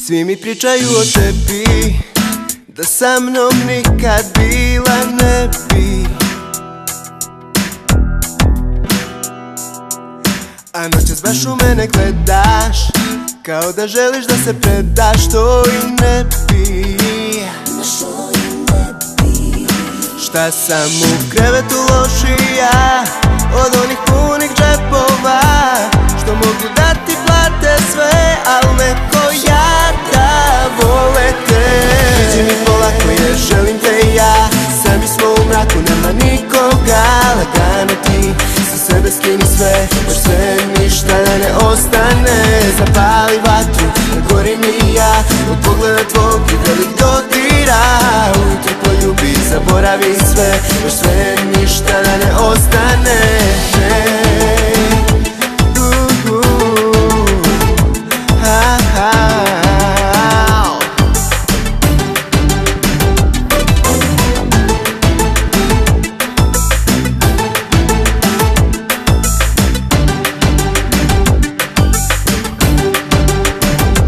Svi mi pričaju o tebi, da sa mnom nikad bila ne bi. A noćas baš u mene gledaš, kao da želiš da se predaš, to i ne bi. Šta sam u krevetu lošija od onih punih džepova, što mogu da ti plate sve, al neko jada vole te. Priđi mi polako jer želim te ja, sami smo u mraku, nema nikoga. Lagano ti sa sebe skini sve, još sve ništa da ne ostane. Zapali vatru, da gorim i ja, od pogleda tvog i velik dodira. Ujutro poljubi, zaboravi sve, još sve ništa da ne ostane.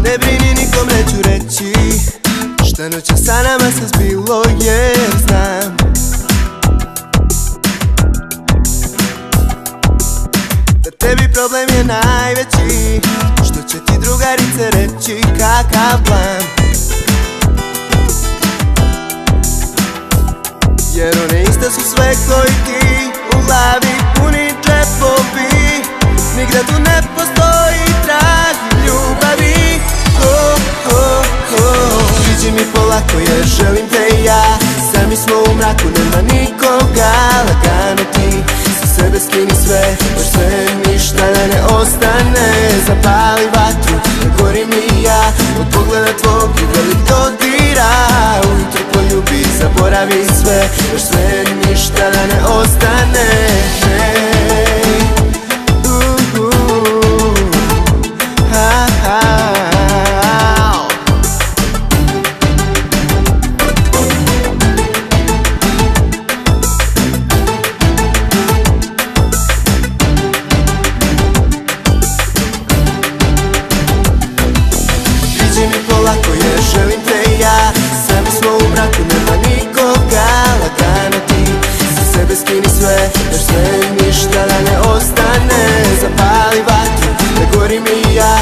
Ne brini, nikom neću reći šta noća sa nama se zbilo, jer znam da tebi problem je najveći, što će ti drugarice reći kakav plan. Jer one iste su sve koji ti, u glavi puni džepovi, nigde tu ne postoji trag ljubavi. Priđi mi polako jer želim te ja, sami smo u mraku, nema nikoga. Lagano ti sa sebe skini sve, još sve ništa da ne ostane. Zapali vatru, da gorim i ja, od pogleda tvog i velik dodira. Ujutro poljubi, zaboravi sve, još sve ništa da ne ostane. Priđi mi polako jer želim te ja, sami smo u mraku, nema nikoga. Lagano ti sa sebe skini sve, još sve ništa da ne ostane. Zapali vatru, da gorim i ja,